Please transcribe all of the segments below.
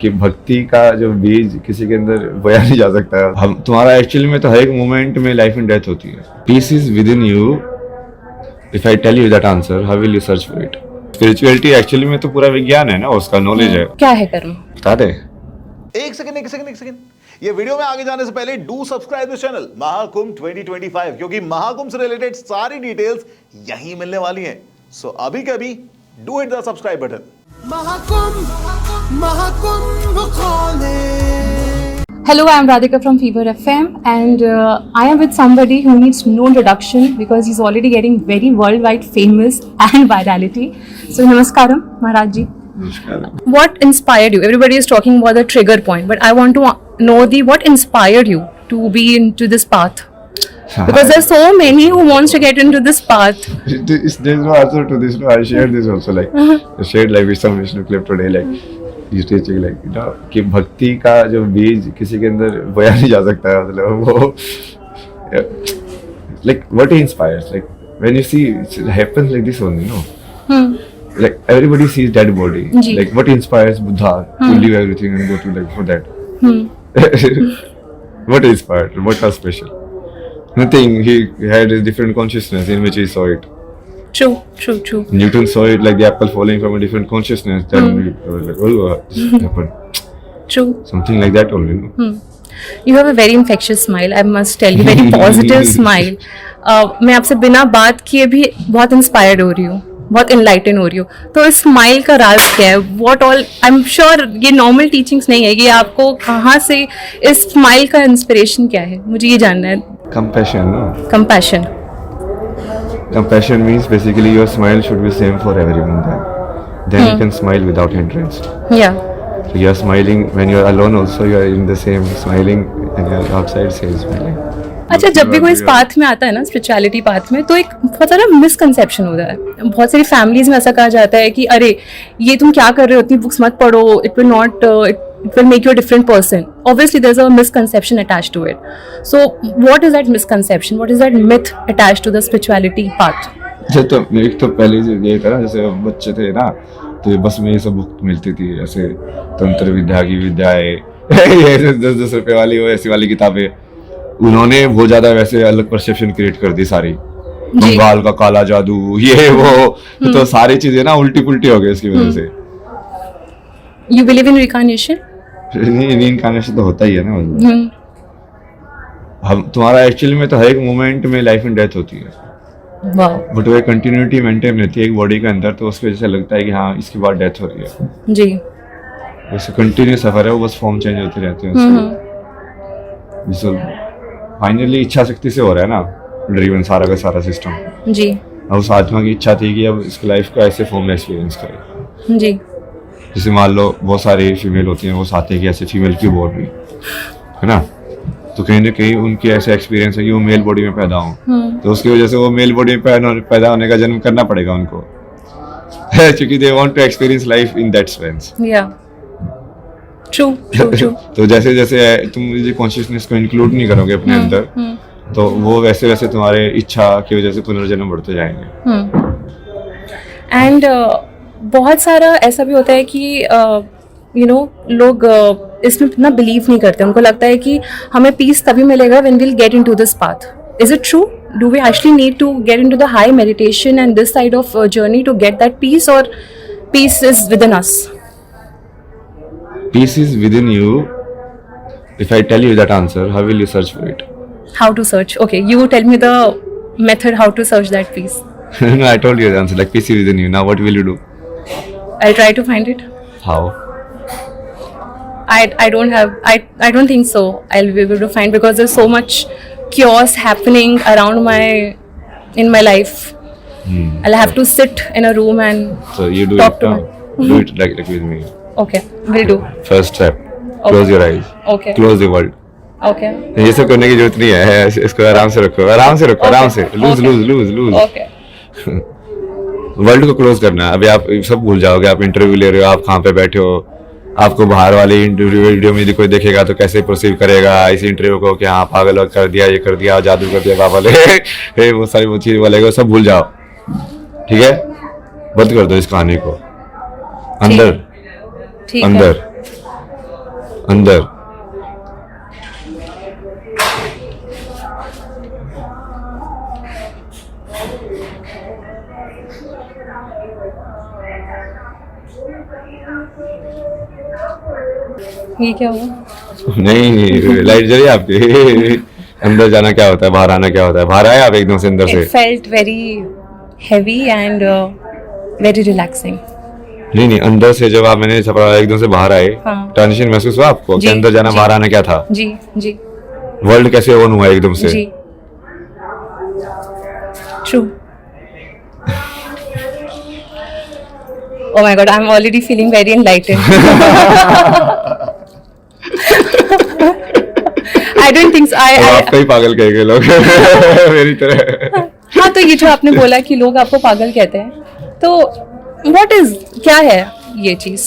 कि भक्ति का जो बीज किसी के अंदर बोया नहीं जा सकता। हम तुम्हारा एक्चुअली में तो हर एक मोमेंट में लाइफ एंड डेथ होती है। Peace is within you. If I tell you that answer, how will you search for it? Spirituality actually में तो पूरा विज्ञान है ना, उसका नॉलेज है। क्या है कर्म? बता दे। एक सेकंड। ये वीडियो में आगे जाने से पहले do subscribe this channel Mahakumbh 2025, क्योंकि महाकुंभ से रिलेटेड सारी डिटेल्स यहीं मिलने वाली हैं। सो अभी के अभी do hit the subscribe button. Hello, I am Radhika from Fever FM, and I am with somebody who needs no introduction because he's already getting very worldwide famous and virality. So, Namaskaram, Maharaj ji. Namaskaram. What inspired you? Everybody is talking about the trigger point, but I want to know what inspired you to be into this path? Because there's so many who wants to get into this path. There's no answer to this. No, I shared this also. Like I shared like with some Vishnu clip today. Like he's teaching like कि भक्ति का जो बीज किसी के अंदर बोया नहीं जा सकता है। मतलब वो like what inspires, like when you see it happens like this only, no? Like everybody sees dead body. Like what inspires Buddha to leave everything and go to like for that? What inspired? What was special? Nothing. He had a different consciousness in which he saw it. True. Newton saw it like the apple falling from a different consciousness. Then we were like, oh, this happened. True. Something like that only. No? You have a very infectious smile. I must tell you, very positive smile. मैं आपसे बिना बात किए भी बहुत inspired हो रही हूँ, बहुत इनलाइटन हो रही हूँ। तो इस स्माइल का राज क्या है? What all? I'm sure ये नॉर्मल टीचिंग्स नहीं है। ये आपको कहाँ से इस स्माइल का इंस्पिरेशन क्या है? मुझे ये जानना है। Compassion, no? Compassion. Compassion means basically your smile should be same for everyone. Then you can smile without hindrance. Yeah. So you are smiling when you are alone. Also you are in the same smiling, and you are outside same smiling. अच्छा, जब भी कोई इस path में आता है ना, spirituality path में, तो एक बहुत सारा मिसकंसेप्शन होता है। बहुत सारी फैमिलीज में ऐसा कहा जाता है कि अरे ये तुम क्या कर रहे हो, इतनी बुक्स मत पढ़ो, it will not, it will make you a different person. Obviously there's a misconception attached to it. So what is that misconception? What is that myth attached to the spirituality path? तो एक तो पहले ये था ना, जैसे बच्चे थे ना, तो बस में ये सब बुक मिलती थी, ऐसे तंत्र विद्या की विद्याएं, ये 10-10 रुपए वाली वो ऐसी वाली किताबें। उन्होंने बहुत ज्यादा वैसे अलग परसेप्शन क्रिएट कर दी सारी। बंगाल का काला जादू, ये वो, तो सारी चीजें ना उल्टी पुल्टी हो गई इसकी वजह से। You believe in reincarnation? Reincarnation तो होता ही है ना। हम तुम्हारा एक्चुअली में तो हर एक मोमेंट में लाइफ एंड डेथ होती है। वाह। बट वो एक कंटिन्यूटी मेंटेन रहती है एक बॉडी के अंदर, तो उसकी वजह से लगता है कि हाँ इसके बाद डेथ हो रही है। जी। वैसे कंटिन्यू सफर है, वो बस फॉर्म चेंज होते रहते हैं। जैसे फाइनली इच्छा शक्ति से हो रहा है ना, ड्रीवन सारा का सारा सिस्टम। जी। अब उस आत्मा की इच्छा थी कि अब इसकी लाइफ को ऐसे फॉर्म में एक्सपीरियंस करे। जी। जैसे मान लो बहुत सारी फीमेल होती हैं, वो चाहते हैं कि ऐसे फीमेल क्यों बोल रही है ना, तो कहीं ना कहीं उनकी ऐसा एक्सपीरियंस है कि वो मेल बॉडी में पैदा हो, तो उसकी वजह से वो मेल बॉडी में पैदा होने का जन्म करना पड़ेगा उनको, क्योंकि they want to experience life in that sense. या ट्रू। तो जैसे जैसे तुम ये कॉन्शियसनेस को इंक्लूड नहीं करोगे अपने अंदर, तो वो वैसे वैसे तुम्हारे इच्छा की वजह से पुनर्जन्म बढ़ते जाएंगे। एंड बहुत सारा ऐसा भी होता है कि लोग इसमें इतना बिलीव नहीं करते। उनको लगता है कि हमें पीस तभी मिलेगा when we'll get into this path. Is it true? Do we actually need to get into the high meditation and this side of journey to get that peace, और peace is within us? Peace is within you. If I tell you that answer, how will you search for it? How to search? Okay, you tell me the method how to search that peace. No, I told you the answer. Like peace is within you. Now what will you do? I'll try to find it. How? I don't think so I'll be able to find, because there's so much chaos happening around in my life. I'll have to sit in a room and so you do talk it to now. Do it like with me. Okay, will do. First step. Close your eyes. Okay. Close the world. Okay. ये सब करने की जरूरत नहीं है, इसको आराम से रखो, आराम से रखो, आराम से। लूज। Okay. वर्ल्ड को क्लोज करना है। अभी आप सब भूल जाओगे, आप इंटरव्यू ले रहे हो, आप कहाँ पे बैठे हो, आपको बाहर वाले इंटरव्यू वीडियो में यदि कोई देखेगा तो कैसे प्रोसीव करेगा इस इंटरव्यू को, कि हाँ पागल कर दिया, ये कर दिया, जादू कर दिया बाबा ले, वो सारी वो चीज बोलेगा, सब भूल जाओ। ठीक है, बंद कर दो इस कहानी को। अंदर अंदर ये क्या हुआ? नहीं, लाइट जली आपकी। अंदर जाना क्या होता है, बाहर आना क्या होता है? बाहर आए आप एकदम से अंदर से? It felt very heavy and very relaxing. नहीं नहीं, अंदर से जब आप मैंने छपड़ा एकदम से बाहर आए, हाँ। ट्रांजिशन महसूस हुआ आपको कि जी, अंदर जाना जी। बाहर आना क्या था? जी जी वर्ल्ड कैसे ओन हुआ एकदम से? जी true. Oh my god, I'm already feeling very enlightened. I don't think so. अब आपको ही पागल कहेंगे लोग मेरी तरह। हाँ, तो ये जो आपने बोला कि लोग आपको पागल कहते हैं, तो what is, क्या है ये चीज?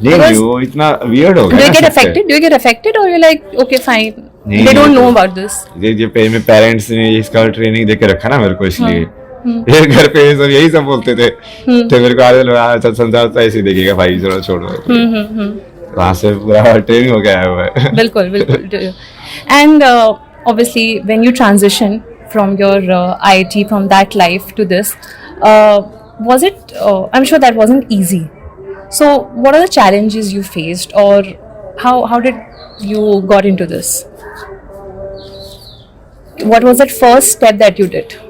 नहीं नहीं, वो इतना वियर्ड हो Do गया you ना get सबसे। affected? Do you get affected or you're like, okay, fine. नहीं, They don't नहीं, know तो- about this. ये पे में पेरेंट्स ने इसका ट्रेनिंग देके रखा ना मेरे को, इसलिए ये घर पे सब यही सब बोलते थे, तो मेरे को आज लगा संसार तो ऐसे ही देखेगा भाई, चलो छोड़ो। वहाँ से पूरा ट्रेनिंग हो गया है वो। बिल्कुल बिल्कुल. And obviously when you transition from your IT, from that life to this, was it, I'm sure that wasn't easy. So what are the challenges you faced, or how did you got into this? What was that first step that you did?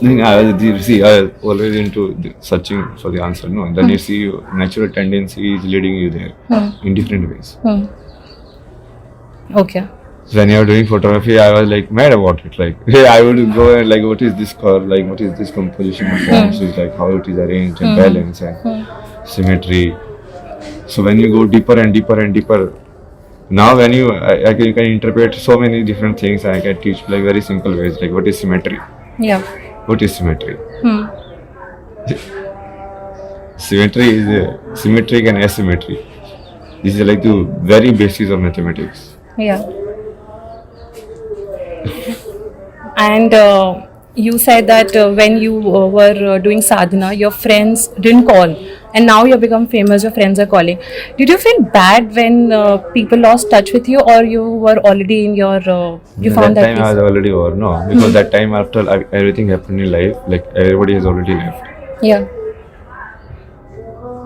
See, I was always into searching for the answer, no? And then you see natural tendency is leading you there in different ways. Okay. When you are doing photography, I was like mad about it. Like, hey, I would go and like, what is this curve? Like, what is this composition of forms? Is like how it is arranged and balance and symmetry. So when you go deeper and deeper and deeper, now when you can interpret so many different things. I can teach like very simple ways. Like, what is symmetry? Yeah. What is symmetry? Symmetry is symmetric and asymmetry. This is like the very basis of mathematics. Yeah. And you said that when you were doing sadhana, your friends didn't call, and now you've become famous, your friends are calling. Did you feel bad when people lost touch with you, or you were already in your, you found that time I was already over, no? Because that time after everything happened in life, like everybody has already left. Yeah.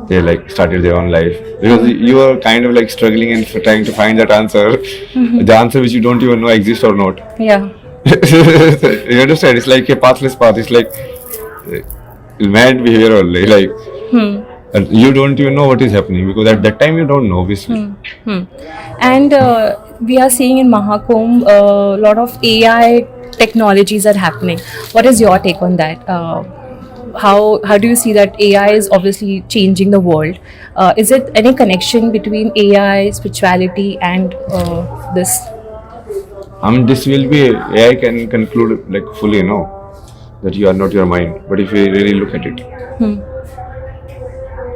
They like started their own life. Because you are kind of like struggling and trying to find that answer. The answer which you don't even know exists or not. Yeah. You understand? It's like a pathless path. It's like mad behavior only. Like, and you don't even know what is happening because at that time you don't know, obviously. And we are seeing in Mahakumbh a lot of AI technologies are happening. What is your take on that? How do you see that AI is obviously changing the world? Is it any connection between AI, spirituality, and this? This will be AI can conclude like fully, you know, that you are not your mind. But if you really look at it,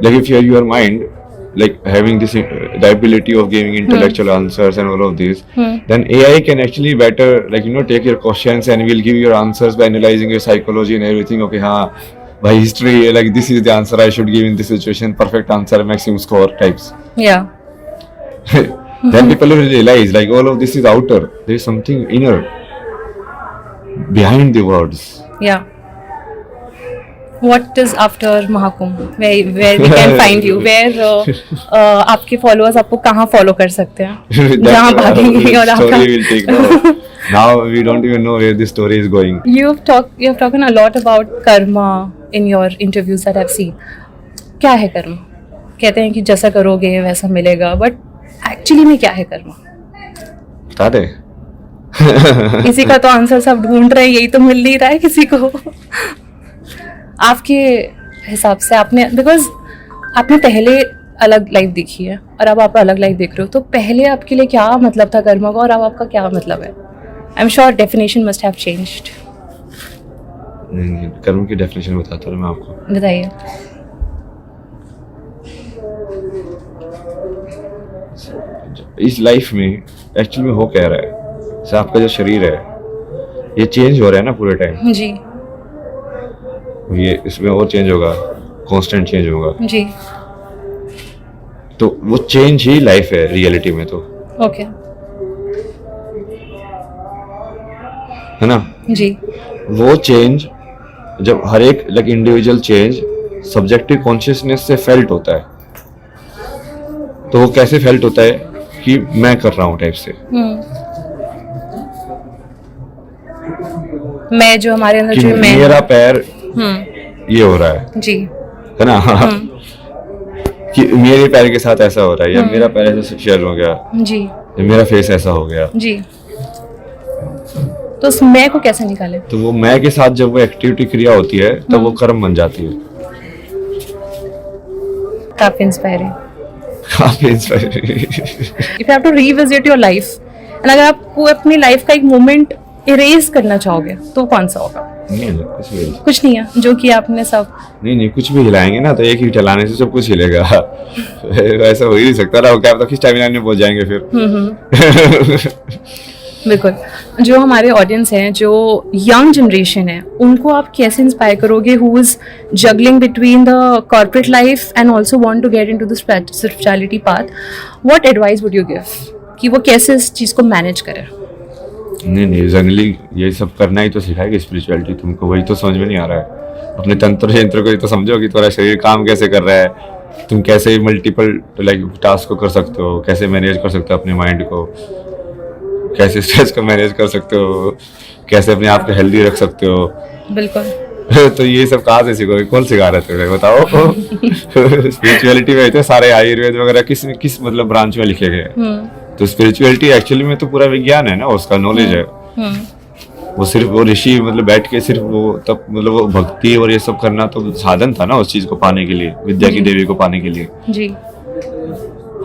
like if you are your mind, like having this the ability of giving intellectual answers and all of this, then AI can actually better, like, you know, take your questions and will give your answers by analyzing your psychology and everything. Okay, by history, like this is the answer I should give in this situation. Perfect answer, maximum score types. Yeah. Then people will realize like all of this is outer. There is something inner behind the words. Yeah. What is after Mahakumbh? Where we can find you? Where आपके followers आपको कहाँ follow कर सकते हैं? जहाँ भागेंगे और आपका story will take now. Now we don't even know where this story is going. You've talked a lot about karma in your interviews that I've seen. क्या है कर्म? कहते हैं कि जैसा करोगे वैसा मिलेगा, but actually में क्या है कर्म? बता दे. इसी का तो आंसर सब ढूंढ रहे हैं, यही तो मिल नहीं रहा है किसी को. आपके हिसाब से आपने, बिकॉज आपने पहले अलग लाइफ देखी है और अब आप अलग लाइफ देख रहे हो, तो पहले आपके लिए क्या मतलब था कर्म का और अब आपका क्या मतलब है? I am sure definition must have changed. नहीं, कर्म की डेफिनेशन बताता हूँ मैं आपको. बताइए. इस लाइफ में एक्चुअली में हो क्या रहा है, जैसे आपका जो शरीर है ये चेंज हो रहा है ना पूरे टाइम. जी ये इसमें और चेंज होगा, कांस्टेंट चेंज होगा. जी. तो वो चेंज ही लाइफ है रियलिटी में, तो ओके है ना। जी वो चेंज जब हर एक like individual change subjective consciousness से फेल्ट होता है, तो वो कैसे फेल्ट होता है कि मैं कर रहा हूँ टाइप से। मैं जो हमारे अंदर कि जो मैं मेरा पैर हम्म ये हो रहा है जी है ना। कि मेरे पैर के साथ ऐसा हो रहा है, या मेरा पैर ऐसा शेयर हो गया, जी या मेरा फेस ऐसा हो गया। जी। तो उस मैं को कैसे निकाले? तो वो मैं के साथ जब वो एक्टिविटी क्रिया होती है तब वो कर्म बन जाती है। काफी इंस्पायरिंग। काफी inspiring. If you have to revisit your life and अगर आपको अपनी लाइफ का एक मोमेंट इरेज करना चाहोगे तो कौन सा होगा? नहीं कुछ भी कुछ नहीं है जो कि आपने सब नहीं कुछ भी हिलाएंगे ना तो एक ही हिलाने से सब कुछ हिलेगा। ऐसा हो ही नहीं सकता ना, वो क्या पता किस टाइमलाइन में पहुंच जाएंगे फिर। बिल्कुल। जो हमारे ऑडियंस हैं, जो यंग जनरेशन है, उनको आप कैसे इंस्पायर करोगे who is juggling between the corporate life and also want to get into the spirituality path? What advice would you give कि वो कैसे इस चीज को मैनेज करे? नहीं जनरली ये सब करना ही तो सिखाएगी स्पिरिचुअलिटी तुमको, वही तो समझ में नहीं आ रहा है। अपने तंत्र यंत्र को ये तो समझो कि तुम्हारा शरीर काम कैसे कर रहा है, तुम कैसे मल्टीपल लाइक टास्क को कर सकते हो, कैसे मैनेज कर सकते हो अपने माइंड को, कैसे स्ट्रेस को मैनेज कर सकते हो, कैसे अपने आप को हेल्दी रख सकते हो। बिल्कुल। तो ये सब कहाँ से सीखोगे, कौन सिखा रहे थे बताओ। स्पिरिचुअलिटी में तो सारे आयुर्वेद वगैरह किस मतलब ब्रांच में लिखे गए। तो स्पिरिचुअलिटी एक्चुअली में तो पूरा विज्ञान है ना, उसका नॉलेज है। वो सिर्फ वो ऋषि मतलब बैठ के सिर्फ वो तब मतलब वो भक्ति और ये सब करना तो साधन था ना उस चीज को पाने के लिए, विद्या की देवी को पाने के लिए। जी।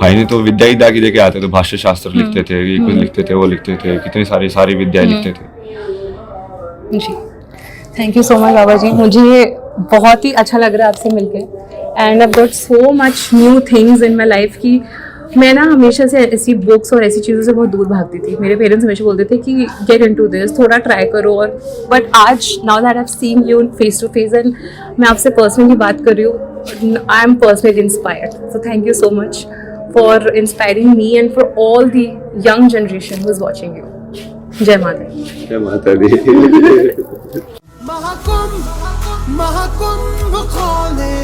भाई नहीं तो विद्या ही दागी देके आते थे, भाष्य शास्त्र लिखते थे, ये कुछ लिखते थे, वो लिखते थे, कितनी सारी विद्या लिखते थे। जी थैंक यू सो मच बाबा जी, मुझे बहुत ही अच्छा लग रहा है आपसे मिलके and I got so much new things in my life की मैं ना हमेशा से ऐसी बुक्स और ऐसी चीज़ों से बहुत दूर भागती थी। मेरे पेरेंट्स हमेशा बोलते थे कि गेट इनटू दिस, थोड़ा ट्राई करो। और बट आज now that I have seen you face to face and मैं आपसे पर्सनली बात कर रही हूँ, I am personally inspired. So thank you so much for inspiring me and for all the young generation who is watching you. जय माता दी। जय माता दी। महाकुंभ खोले,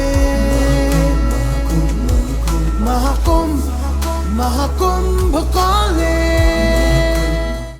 महाकुंभ खोले।